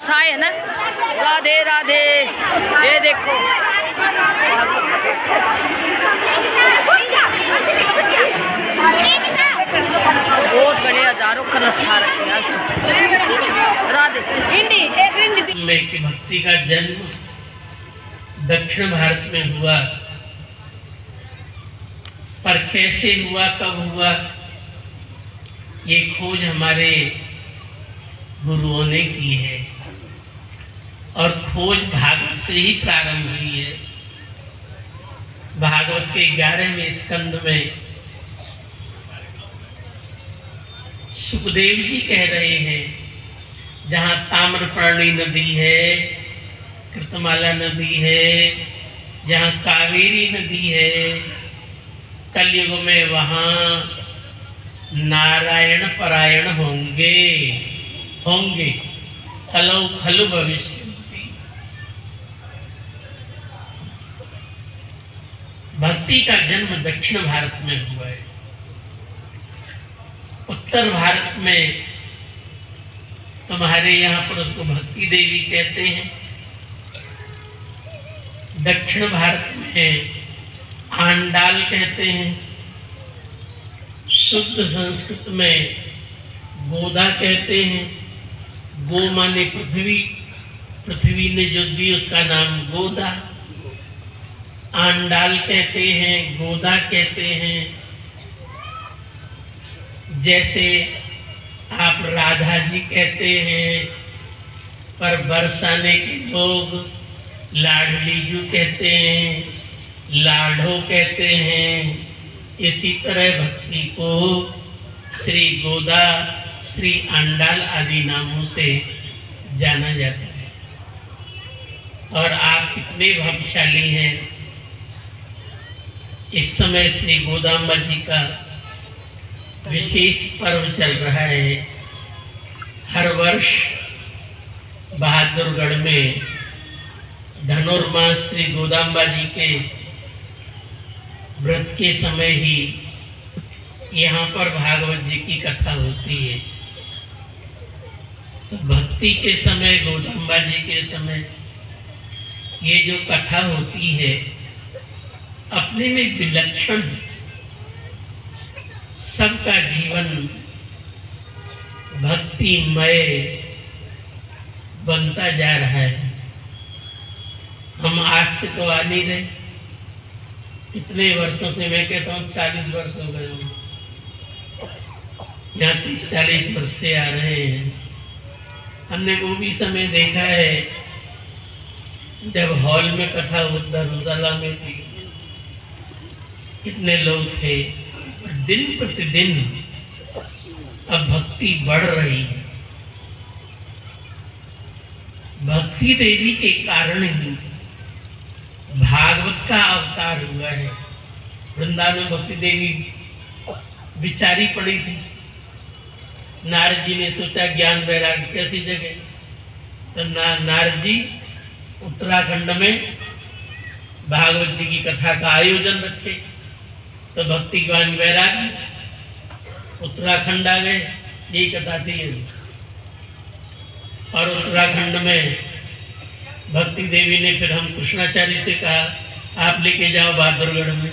साए है ना। राधे राधे। ये देखो बहुत बड़े हजारों का नशा रखे राधे में कि भक्ति का जन्म दक्षिण भारत में हुआ, पर कैसे हुआ, कब हुआ, ये खोज हमारे गुरुओं ने की है और खोज भागवत से ही प्रारंभ हुई है। भागवत के 11वें स्कंद में सुखदेव जी कह रहे हैं, जहाँ ताम्रपर्णी नदी है, कृतमाला नदी है, जहाँ कावेरी नदी है, कलयुग में वहाँ नारायण परायण होंगे खलौ खलु भविष्य। भक्ति का जन्म दक्षिण भारत में हुआ है। उत्तर भारत में तुम्हारे यहाँ पर उसको भक्ति देवी कहते हैं, दक्षिण भारत में आंडाल कहते हैं, शुद्ध संस्कृत में गोदा कहते हैं। गो माने पृथ्वी, पृथ्वी ने जो दी उसका नाम गोदा। आंडाल कहते हैं, गोदा कहते हैं। जैसे आप राधा जी कहते हैं, पर बरसाने के लोग लाडलीजू कहते हैं, लाढ़ो कहते हैं। इसी तरह भक्ति को श्री गोदा, श्री आंडाल आदि नामों से जाना जाता है। और आप कितने भाग्यशाली हैं, इस समय श्री गोदाम्बा जी का विशेष पर्व चल रहा है। हर वर्ष बहादुरगढ़ में धनुर्मास श्री गोदाम्बा जी के व्रत के समय ही यहाँ पर भागवत जी की कथा होती है। तो भक्ति के समय, गोदाम्बा जी के समय ये जो कथा होती है अपने में विलक्षण, सबका जीवन भक्तिमय बनता जा रहा है। हम आज से तो आ नहीं रहे, कितने वर्षों से, मैं कहता हूँ 40 वर्ष हो गए हैं यहाँ, 30-40 वर्ष से आ रहे हैं। हमने वो भी समय देखा है जब हॉल में कथा धर्मशाला में थी, कितने लोग थे। और दिन प्रतिदिन अब भक्ति बढ़ रही है। भक्ति देवी के कारण ही भागवत का अवतार हुआ है। वृंदावन में भक्ति देवी बिचारी पड़ी थी। नारद जी ने सोचा ज्ञान वैराग्य कैसी जगह, तो नारद जी उत्तराखंड में भागवत जी की कथा का आयोजन रखे। तो भक्ति ज्ञान वैराग्य उत्तराखंड आ गए, यही कथा थी। और उत्तराखंड में भक्ति देवी ने फिर हम कृष्णाचार्य से कहा, आप लेके जाओ बहादुरगढ़ में।